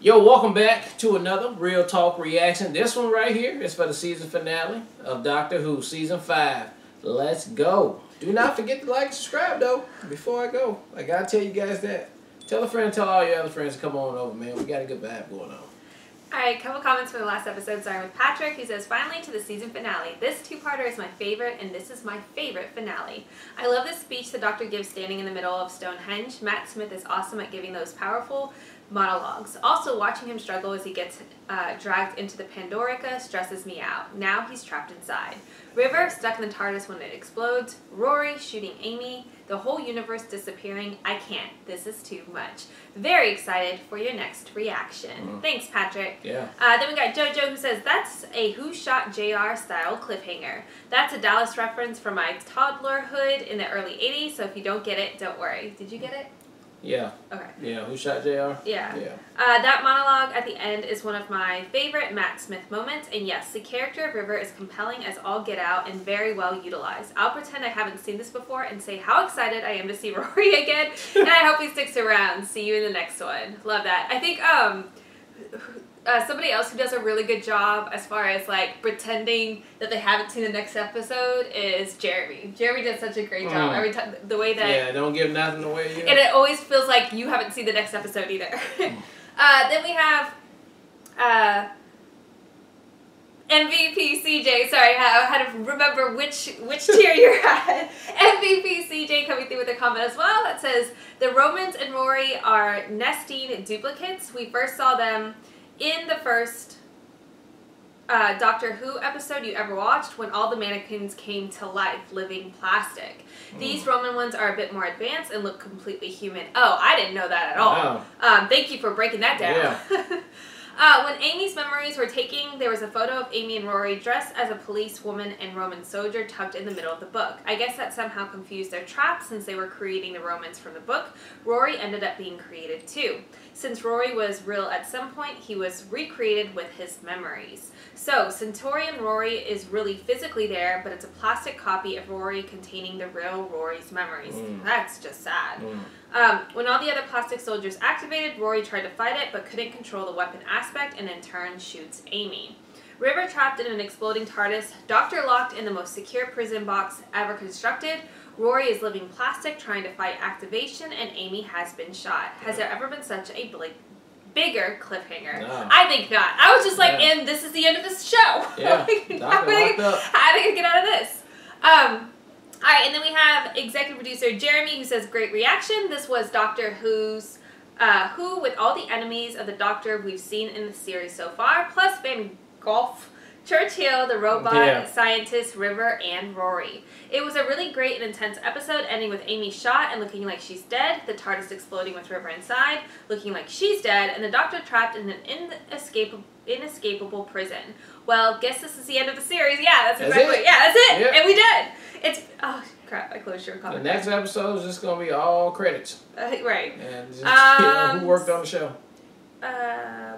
Yo, welcome back to another Real Talk reaction. This one right here is for the season finale of Doctor Who Season 5. Let's go. Do not forget to like and subscribe, though, before I go. I gotta tell you guys that. Tell a friend, tell all your other friends to come on over, man. We got a good vibe going on. Alright, couple comments from the last episode, starting with Patrick, who says, finally to the season finale. This two-parter is my favorite, and this is my favorite finale. I love this speech the Doctor gives standing in the middle of Stonehenge. Matt Smith is awesome at giving those powerful monologues. Also, watching him struggle as he gets dragged into the Pandorica stresses me out. Now he's trapped inside. River stuck in the TARDIS when it explodes. Rory shooting Amy. The whole universe disappearing. I can't. This is too much. Very excited for your next reaction. Thanks, Patrick. Yeah. Then we got JoJo, who says, that's a Who Shot JR style cliffhanger. That's a Dallas reference from my toddlerhood in the early 80s, so if you don't get it, don't worry. Did you get it? Yeah. Okay. Yeah, Who Shot JR? Yeah. Yeah. That monologue at the end is one of my favorite Matt Smith moments, and yes, the character of River is compelling as all get out and very well utilized. I'll pretend I haven't seen this before and say how excited I am to see Rory again, and I hope he sticks around. See you in the next one. Love that. I think somebody else who does a really good job as far as like pretending that they haven't seen the next episode is Jeremy. Jeremy does such a great job every time. The way that don't give nothing away yet. And it always feels like you haven't seen the next episode either. Then we have MVP CJ. Sorry, I had to remember which tier you're at. MVP CJ coming through with a comment as well that says the Romans and Rory are nesting duplicates. We first saw them in the first Doctor Who episode you ever watched, when all the mannequins came to life, living plastic. These Roman ones are a bit more advanced and look completely human. Oh, I didn't know that at all. Wow. Thank you for breaking that down. Yeah. When Amy's memories were taken, there was a photo of Amy and Rory dressed as a policewoman and Roman soldier tucked in the middle of the book. I guess that somehow confused their trap since they were creating the Romans from the book. Rory ended up being created too. Since Rory was real at some point, he was recreated with his memories. So, Centaurian Rory is really physically there, but it's a plastic copy of Rory containing the real Rory's memories. That's just sad. When all the other plastic soldiers activated, Rory tried to fight it, but couldn't control the weapon aspect, and in turn shoots Amy. River trapped in an exploding TARDIS, Doctor locked in the most secure prison box ever constructed, Rory is living plastic trying to fight activation, and Amy has been shot. Has there ever been such a bigger cliffhanger? No. I think not. I was just like, and this is the end of this show. Yeah. How did I get out of this? Alright, and then we have executive producer Jeremy, who says, great reaction. This was Doctor Who's Who with all the enemies of the Doctor we've seen in the series so far, plus Van Gogh, Churchill, the robot, scientist, River, and Rory. It was a really great and intense episode, ending with Amy shot and looking like she's dead, the TARDIS exploding with River inside, looking like she's dead, and the Doctor trapped in an inescapable prison. Well, guess this is the end of the series. Yeah, that's exactly it. Yeah, that's it. Yep. And we did. It's, oh crap, I closed your comment. The next episode is just going to be all credits. Right. And just, who worked on the show.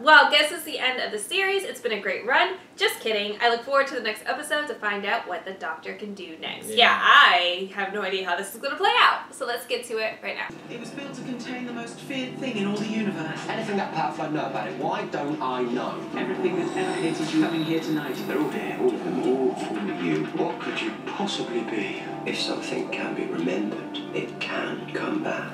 Well, guess it's the end of the series. It's been a great run. Just kidding. I look forward to the next episode to find out what the Doctor can do next. Yeah, I have no idea how this is going to play out. So let's get to it right now. It was built to contain the most feared thing in all the universe. Anything that powerful I know about it, why don't I know? Everything that ever hated you coming here tonight. They're all there, all of them, all for you. What could you possibly be? If something can be remembered, it can come back.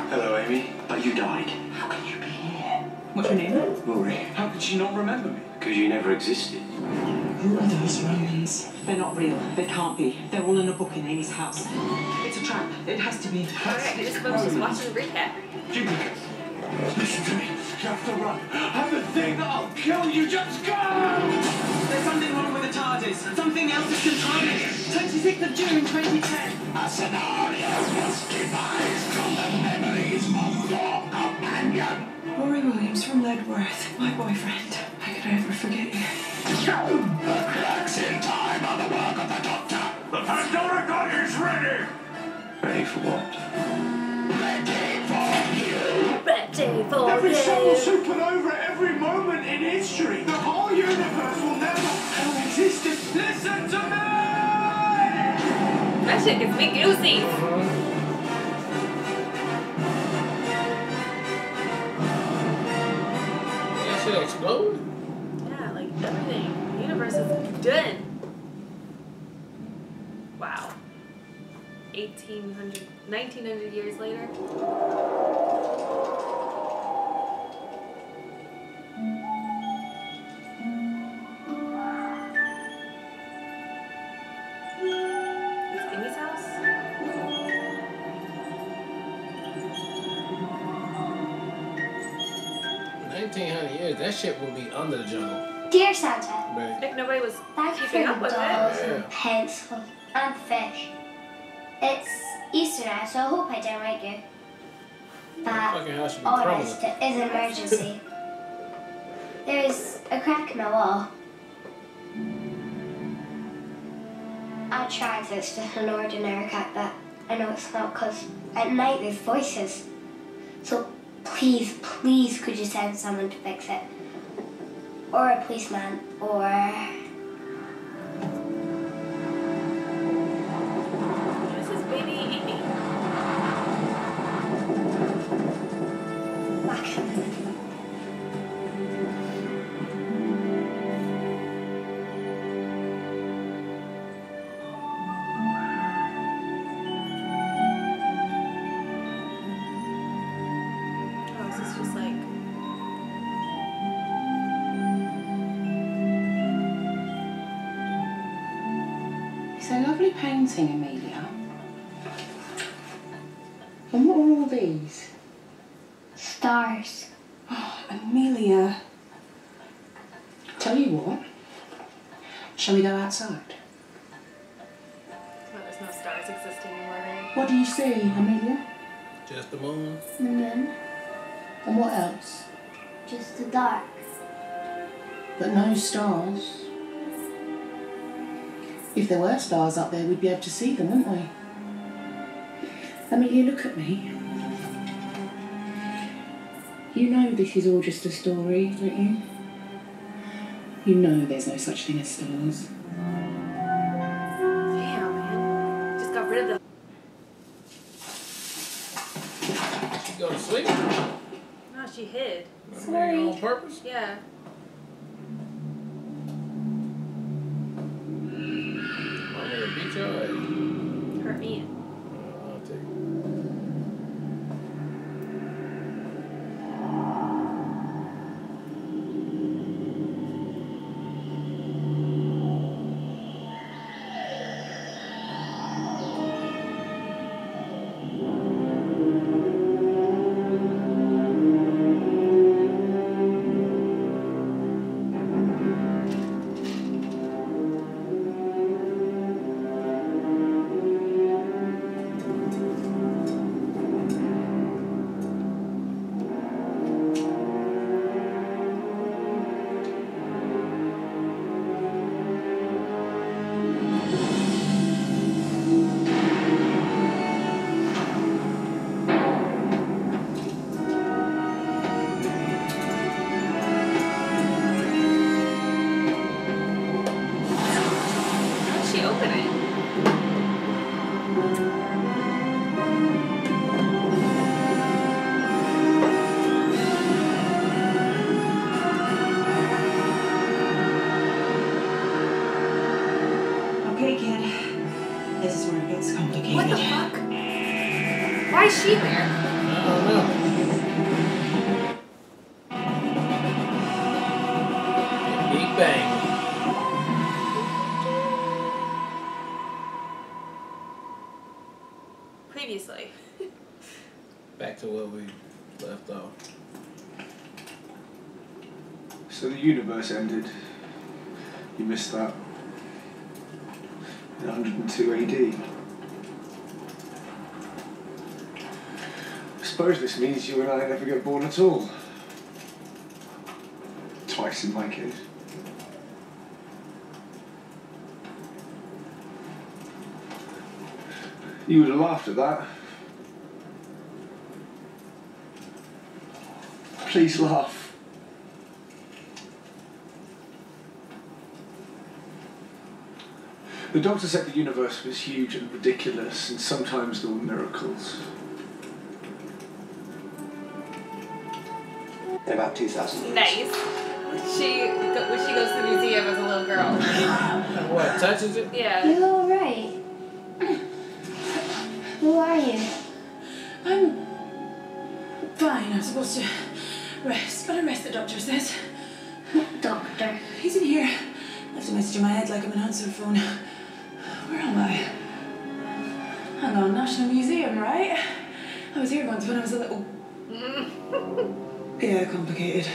Hello, Amy. But you died. How can you be here? What's your name? Rory. How could she not remember me? Because you never existed. Who are those Romans? They're not real. They can't be. They're all in a book in Amy's house. It's a trap. It has to be. Alright, we're just watching the recap. Duplicates. Listen to me. You have to run. I'm the thing that'll kill you. Just go! There's something wrong with the TARDIS. Something else is controlling it. 26th of June, 2010. A scenario was devised from the memories of your companion. Rory Williams from Ledworth. My boyfriend. How could I ever forget you? The cracks in time are the work of the Doctor. The Pandorica is ready. Ready for what? Ready for you. Ready for Every you. soul supernova at every moment in history. The whole universe will never have existed. Listen to me! That shit gets me goosey. explode? Yeah, like everything. The universe is done. Wow. 1900 years later. Is Amy's house? 1900 years, that shit will be under the jungle. Dear Santa, Right. Like nobody was thank you for keeping your up with dolls it. Yeah. and pencils and fish. It's Easter now, so I hope I don't wake you. Fucking house should be Honest, crumbling. it is an emergency. There's a crack in my wall. I tried so it's just an ordinary crack, but I know it's not because at night there's voices. So please, please could you send someone to fix it? Or a policeman, or... This is baby Amy. Oh, this is just like... It's a lovely painting, Amelia. And what are all these? Stars. Oh, Amelia. Tell you what. Shall we go outside? Oh, there's no stars existing anymore there. What do you see, Amelia? Just the moon. The moon. And what else? Just the dark. But no stars. If there were stars up there, we'd be able to see them, wouldn't we? Amelia, look at me. You know this is all just a story, don't you? You know there's no such thing as stars. Damn, man. Just got rid of the... She go to sleep? No, she hid. Sorry. On purpose? Yeah. I'm gonna beat your ass. Hurt me. I'll take it. How did she open it? Okay, kid. This is where it gets complicated. What the fuck? Why is she there? I don't know. Big bang. Previously. Back to where we left off. So the universe ended. You missed that. In 102 AD. I suppose this means you and I never get born at all. Twice in my case. You would have laughed at that. Please laugh. The doctor said the universe was huge and ridiculous, and sometimes there were miracles. In about 2000 years. Nice. When she goes to the museum as a little girl. What, touches it? Yeah. You alright? Who are you? I'm fine. I'm supposed to rest. Gotta rest, the doctor says. Doctor. He's in here. Left a message in my head like I'm an answer phone. Where am I? Hang on, National Museum, right? I was here once when I was a little... Yeah, complicated.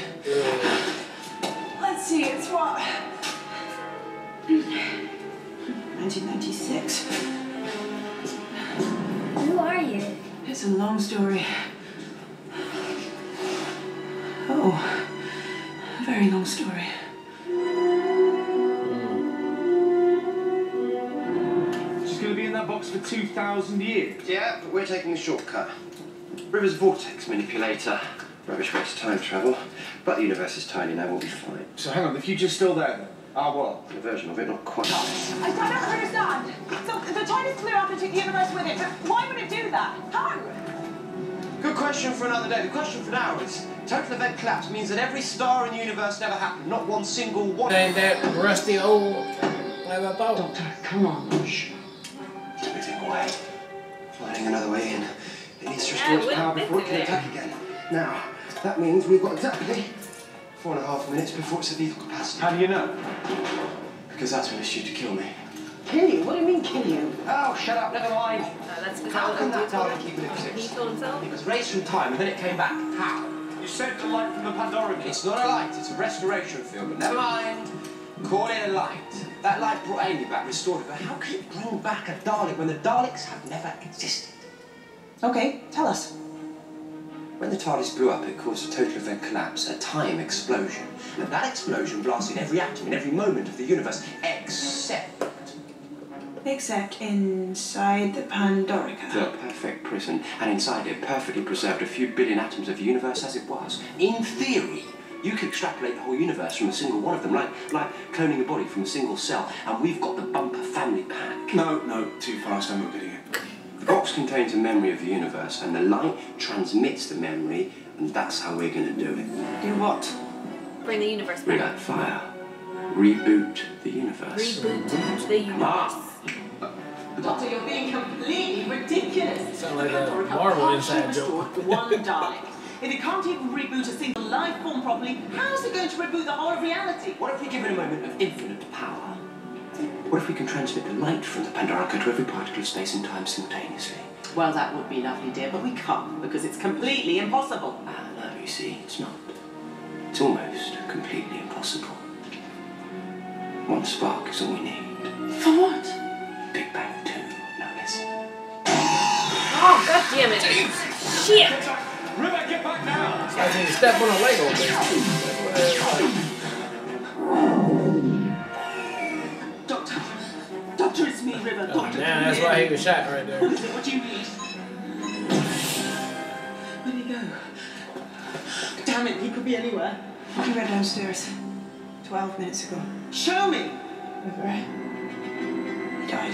Let's see, it's what? 1996. Who are you? It's a long story. Oh, a very long story. She's going to be in that box for 2,000 years. Yeah, but we're taking the shortcut. River's vortex manipulator. Rubbish waste time travel. But the universe is tiny now, we'll be fine. So hang on, the future's still there then? Our what? A version of it, not quite. I don't understand. So the time is clear up and took the universe with it, but why would it do that? How? Good question for another day. The question for now is, total event collapse means that every star in the universe never happened. Not one single one. Ain't that rusty old like I thought? Doctor, come on. Shh. Put everything away. Finding another way in. It needs to restore Yeah, its power we'll before it fix can it. attack again. Now, that means we've got exactly 4.5 minutes before it's at lethal capacity. How do you know? Because that's when it's due to kill me. Kill you? What do you mean kill you? Oh, shut up, never mind. That's How can that Dalek he even exist? told himself. It was raised from time and then it came back. How? You sent the light from the Pandora. It's not a light, it's a restoration field, but never mind. Call it a light. That light brought Amy back, restored her, but how can it bring back a Dalek when the Daleks have never existed? Okay, tell us. When the TARDIS blew up, it caused a total event collapse, a time explosion. And that explosion blasted every atom in every moment of the universe, Except inside the Pandorica. the perfect prison. And inside it, perfectly preserved a few billion atoms of the universe as it was. In theory, you could extrapolate the whole universe from a single one of them, like cloning a body from a single cell. And we've got the bumper family pack. No, too fast, I'm not getting it. The box contains a memory of the universe, and the light transmits the memory, and that's how we're going to do it. Do what? Bring the universe back. Relight fire. Reboot the universe. Reboot the universe. Doctor, you're being completely ridiculous. Sound like a Pandorica Marvel can't inside be restored joke. with one Dalek. If it can't even reboot a single life form properly, how's it going to reboot the whole of reality? What if we give it a moment of infinite power? What if we can transmit the light from the Pandorica to every particle of space and time simultaneously? Well, that would be lovely, dear, but we can't because it's completely impossible. Ah, no, you see, it's not. It's almost completely impossible. One spark is all we need. For what? Big Bang 2, no less. Oh, god damn it. Shit. River, get back now! I need to step on a Lego thing. Doctor, it's me, River. Doctor, Now that's why he was shot right there. What is it? What do you need? Where'd he go? Damn it, he could be anywhere. He went downstairs 12 minutes ago. Show me! River. He died.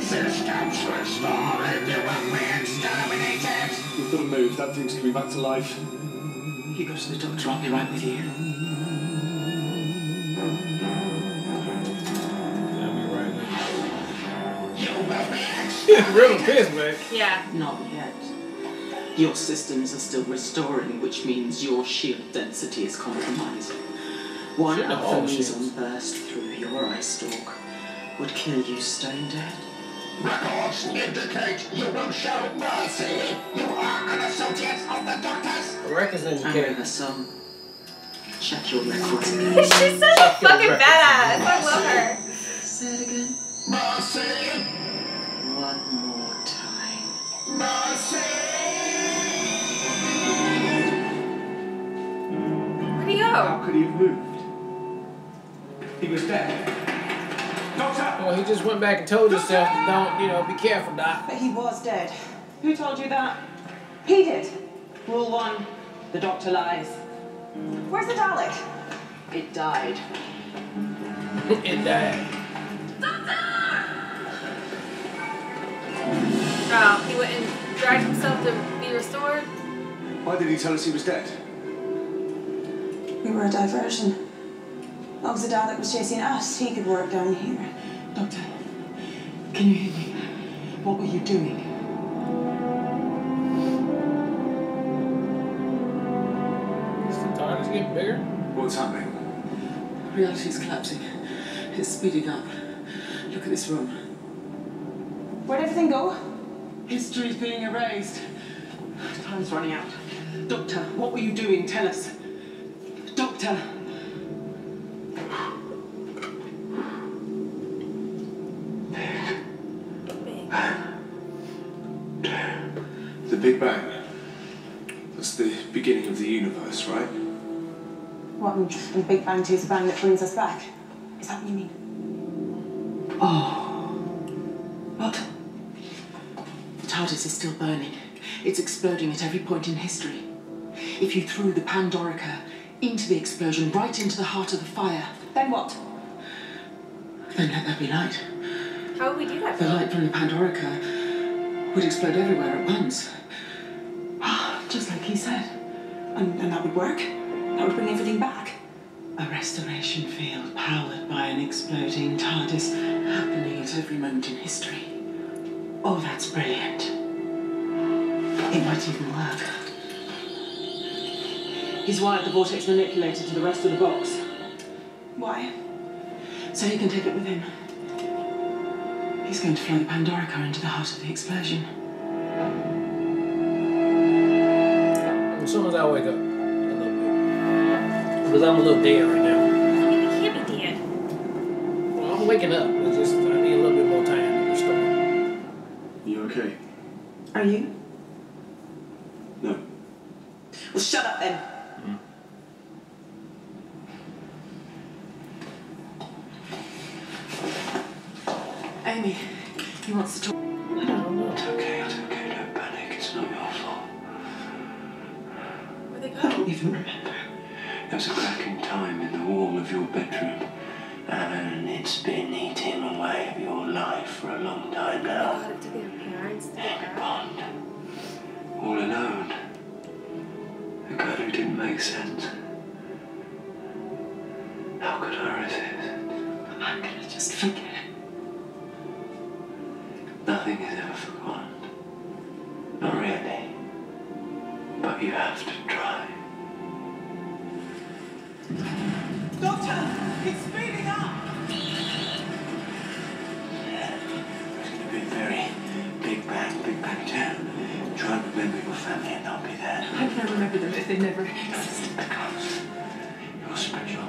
Systems restored, the one exterminated. We've got to move, that thing's coming back to life. You go to the doctor, I'll be right with you. I'll be right You will be with you. Real pissed, man. Yeah. Not yet. Your systems are still restoring, which means your shield density is compromised. One Shouldn't have all alpha shields. meson burst through your eye stalk would kill you stone dead. Records indicate you will show mercy. You are an associate of the Doctors. Records And indicate. River, son, check your records again. She's such a fucking badass. I love her. Say it again. Mercy. One more time. Mercy. Where'd he go? How could he have moved? He was dead. Doctor! Well, he just went back and told himself, don't, be careful, Doc. But he was dead. Who told you that? He did. Rule 1, the doctor lies. Where's the Dalek? It died. It died. Oh, he went and dragged himself to be restored. Why did he tell us he was dead? We were a diversion. As long as the Dalek was chasing us, he could work down here. Doctor, can you hear me? What were you doing? Is the TARDIS getting bigger? What's happening? Reality is collapsing. It's speeding up. Look at this room. Where'd everything go? History's being erased. Time's running out. Doctor, what were you doing? Tell us. Doctor! The Big Bang. That's the beginning of the universe, right? What, and Big Bang 2 is the bang that brings us back? Is that what you mean? Oh. What? The TARDIS is still burning. It's exploding at every point in history. If you threw the Pandorica into the explosion, right into the heart of the fire... Then what? Then let there be light. How would we do that? The light from the Pandorica would explode everywhere at once. Just like he said. And that would work? That would bring everything back? A restoration field powered by an exploding TARDIS happening at every moment in history. Oh, that's brilliant. It might even work. He's wired the vortex manipulator to the rest of the box. Why? So he can take it with him. He's going to fly the Pandorica into the heart of the explosion. As soon as I wake up, a little bit. Because I'm a little dead right now. I mean, he can't be dead. Well, I'm waking up. It's just, I need a little bit more time to restore. You okay? Are you? No. Well, shut up then. Amy, he wants to talk. I don't know. It's okay, don't panic. It's not your fault. Where'd they I don't go? even remember. There was a cracking time in the wall of your bedroom, and it's been eating away at your life for a long time now. God, it took their parents to In get a back. pond, all alone. A girl who didn't make sense. How could I resist? How can I just forget? Nothing is ever forgotten. Not really. But you have to try. Doctor, it's speeding up. It's going to be very Big Bang 2. Try and remember your family and they'll be there. How can I remember them if they never existed? Because you're special.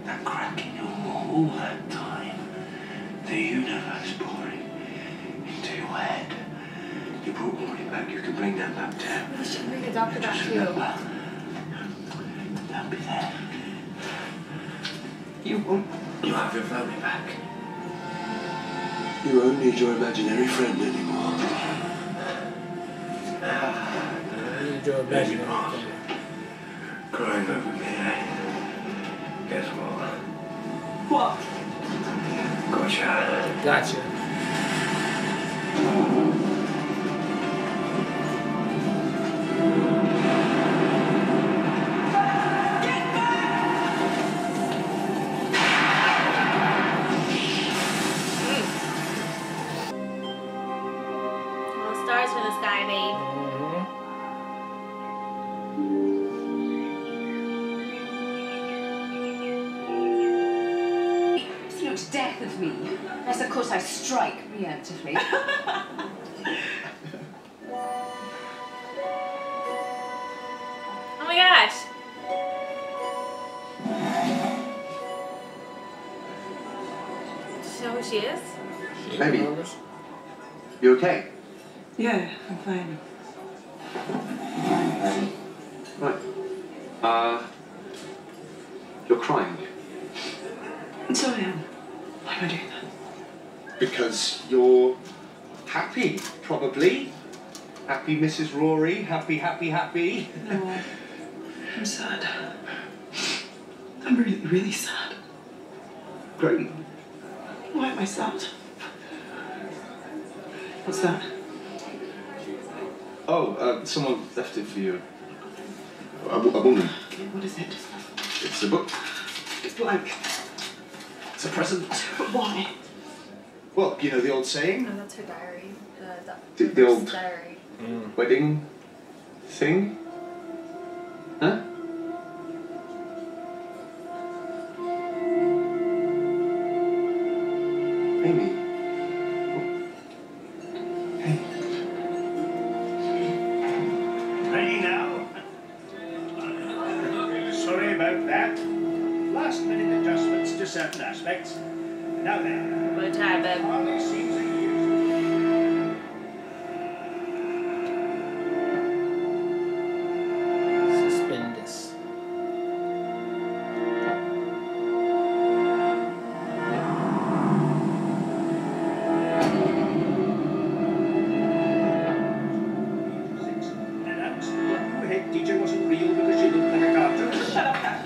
That crack in your wall, all that time, the universe pouring into your head. You brought Rory back, you can bring them back too. We should bring the doctor back Just too. remember, they'll be there. You won't. You'll have your family back. You won't need your imaginary friend anymore. I need your imaginary. Crying over me, eh? Guess what? What? Gotcha. Gotcha. Well, stars from the sky, babe. Absolute death of me. Unless, of course, I strike preemptively. Oh my gosh. Does she know who she is? Amy, you okay? Yeah, I'm fine. Right. You're crying. So I am. Why am I doing that? Because you're happy, probably. Happy Mrs. Rory, happy. No, I'm sad. I'm really, really sad. Great. Why am I sad? What's that? Oh, someone left it for you. A woman. What is it? It's the book. It's blank. It's a present. But why? Well, you know the old saying? Oh, that's her diary. The old diary. wedding thing? Huh? Amy. Hey. Ready now? Sorry about that. Last minute adjustments to certain aspects. Now then. What time, babe? Hardly seems like you. Suspend this. And that was the head teacher wasn't real because she looked like a cartoon. Shut up, Kat.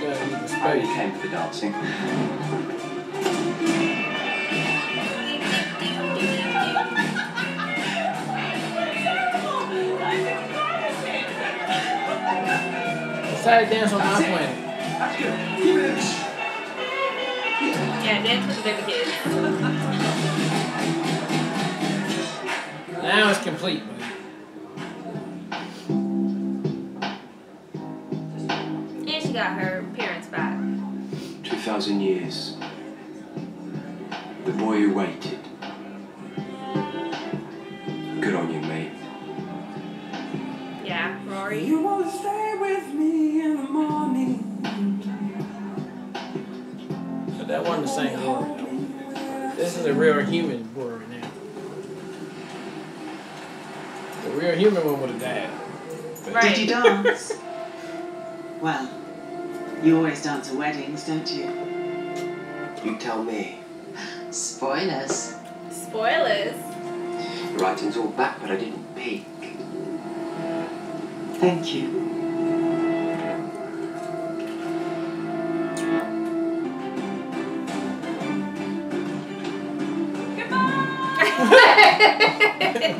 Gotta need the I only space. came for the dancing. Decided to dance on my planet. That's good. Keep it in. Yeah, dance with the baby kids. Now it's complete, buddy. And she got her parents back. 2,000 years. The boy who waited. Good on you, mate. Yeah, Rory. You wanna stay with me in the morning. But that wasn't the same word, though. This is a real human word now. The real human one would have died. Did you dance? Well, you always dance at weddings, don't you? You tell me. Spoilers. Spoilers. The writing's all back, but I didn't peek. Thank you.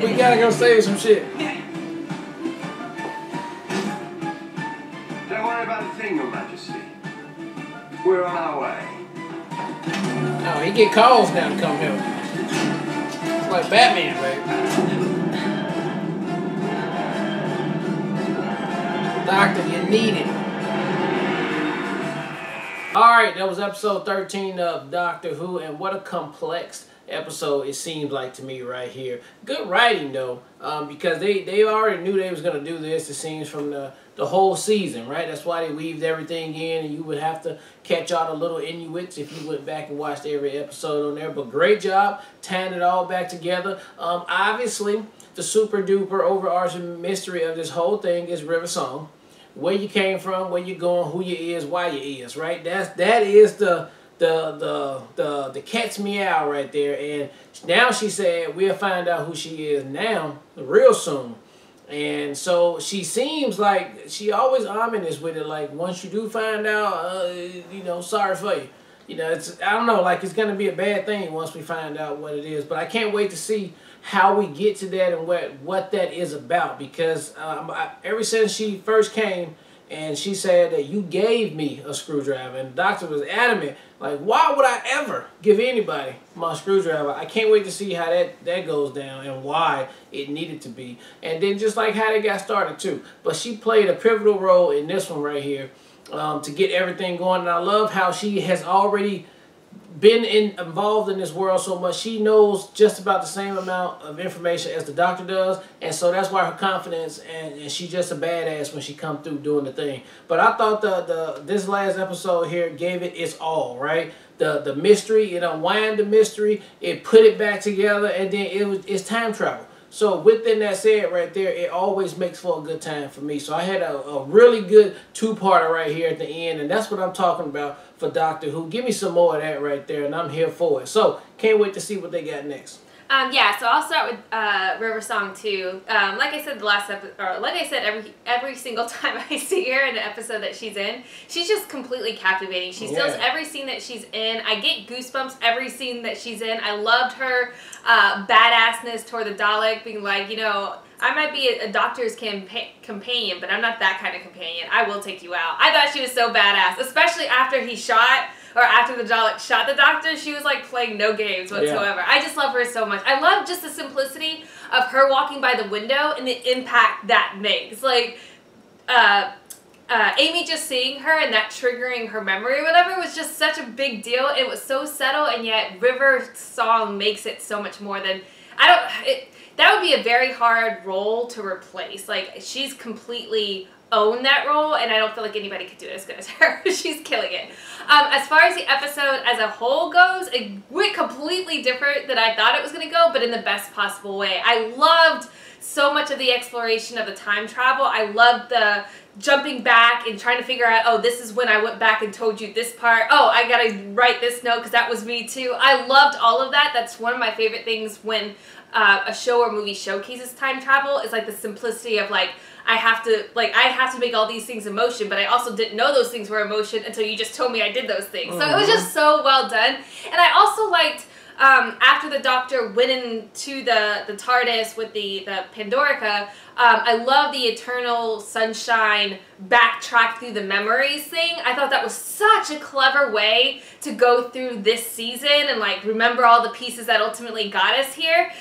We gotta go save some shit. Don't worry about a thing, Your Majesty. We're on our way. Oh, he get calls now to come help. It's like Batman, baby. Doctor, you need it. Alright, that was episode 13 of Doctor Who, and what a complex episode it seems like to me right here. Good writing though, because they already knew they was going to do this, it seems, from the whole season, right? That's why they weaved everything in, and you would have to catch all the little Inuits if you went back and watched every episode on there. But great job tying it all back together. Obviously, the super duper overarching mystery of this whole thing is River Song. Where you came from, where you going, who you is, why you is, right? That is the cat's meow right there. And now she said we'll find out who she is now real soon. And so she seems like she always ominous with it, like once you do find out, you know, sorry for you. You know, it's, I don't know, like it's gonna be a bad thing once we find out what it is. But I can't wait to see how we get to that and what that is about, because ever since she first came and she said that you gave me a screwdriver, and the doctor was adamant, like, why would I ever give anybody my screwdriver? I can't wait to see how that goes down and why it needed to be. And then just like how they got started too. But she played a pivotal role in this one right here to get everything going. And I love how she has already been involved in this world so much. She knows just about the same amount of information as the doctor does, and so that's why her confidence, and she's just a badass when she come through doing the thing. But I thought this last episode here gave it its all, right? The mystery, it unwound the mystery, it put it back together, and then it's time travel. So within that said right there, it always makes for a good time for me. So I had a really good two-parter right here at the end, and that's what I'm talking about for Doctor Who. Give me some more of that right there, and I'm here for it. So can't wait to see what they got next. Yeah, so I'll start with River Song 2. Like I said the last episode, or like I said every single time I see her in the episode that she's in, she's just completely captivating. She steals every scene that she's in. I get goosebumps every scene that she's in. I loved her badassness toward the Dalek, being like, you know, I might be a doctor's companion, but I'm not that kind of companion. I will take you out. I thought she was so badass, especially after he shot, or after the Dalek shot the doctor. She was like playing no games whatsoever. I just love her so much. I love just the simplicity of her walking by the window and the impact that makes. Like, Amy just seeing her and that triggering her memory or whatever was just such a big deal. It was so subtle, and yet River Song makes it so much more than... that would be a very hard role to replace. Like, she's completely owned that role, and I don't feel like anybody could do it as good as her. She's killing it. As far as the episode as a whole goes, it went completely different than I thought it was going to go, but in the best possible way. I loved so much of the exploration of the time travel. I loved the jumping back and trying to figure out, oh, this is when I went back and told you this part. Oh, I gotta write this note because that was me too. I loved all of that. That's one of my favorite things when a show or movie showcases time travel, is like the simplicity of like, I have to make all these things emotion, but I also didn't know those things were emotion until you just told me I did those things. So it was just so well done. And I also liked, after the Doctor went into the TARDIS with the Pandorica, I love the Eternal Sunshine backtrack through the memories thing. I thought that was such a clever way to go through this season and like remember all the pieces that ultimately got us here.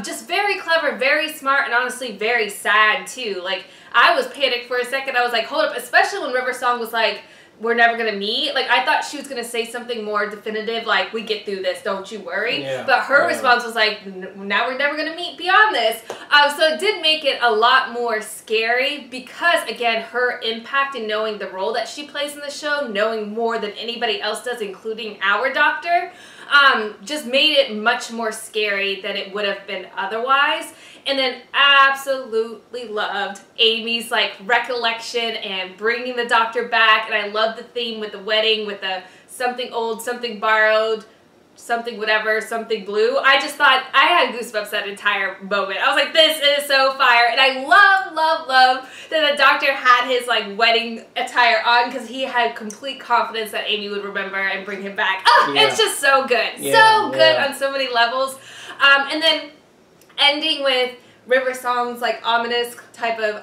Just very clever, very smart, and honestly very sad too. Like, I was panicked for a second. I was like, hold up, especially when River Song was like, we're never gonna meet. Like, I thought she was gonna say something more definitive, like, we get through this, don't you worry. But her response was like, now we're never gonna meet beyond this. So it did make it a lot more scary because, again, her impact in knowing the role that she plays in the show, knowing more than anybody else does, including our Doctor, just made it much more scary than it would have been otherwise. And then absolutely loved Amy's like recollection and bringing the Doctor back. And I love the theme with the wedding, with the something old, something borrowed, something whatever, something blue. I just thought, I had goosebumps that entire moment. I was like, this is so fire. And I love that the Doctor had his like wedding attire on because he had complete confidence that Amy would remember and bring him back. Oh, it's just so good. So good on so many levels. And then ending with River Song's like ominous type of,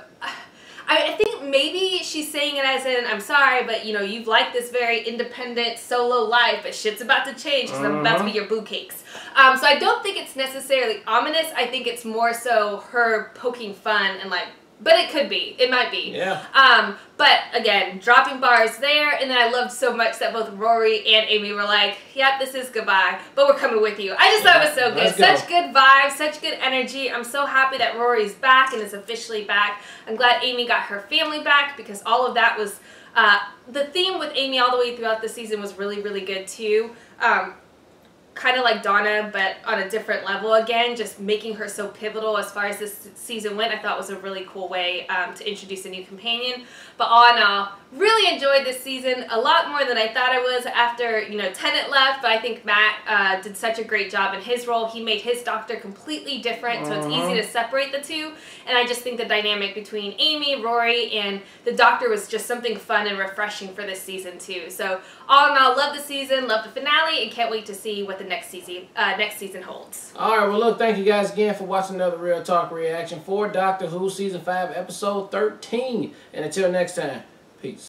I think maybe she's saying it as in, I'm sorry, but you know, you've liked this very independent solo life, but shit's about to change because I'm about to be your boo cakes. So I don't think it's necessarily ominous. I think it's more so her poking fun and like, but it could be. It might be. Yeah. But again, dropping bars there, and then I loved so much that both Rory and Amy were like, yep, this is goodbye, but we're coming with you. I just thought it was so good. Such good vibes, such good energy. I'm so happy that Rory's back and is officially back. I'm glad Amy got her family back because all of that was, the theme with Amy all the way throughout the season was really, really good too. Kind of like Donna, but on a different level again, just making her so pivotal as far as this season went, I thought was a really cool way to introduce a new companion. But all in all, really enjoyed this season, a lot more than I thought I was after, you know, Tennant left, but I think Matt did such a great job in his role. He made his Doctor completely different, so it's easy to separate the two, and I just think the dynamic between Amy, Rory, and the Doctor was just something fun and refreshing for this season too. So all in all, love the season, love the finale, and can't wait to see what the next season holds. Alright, well look, thank you guys again for watching another Real Talk reaction for Doctor Who Season 5, Episode 13. And until next time, peace.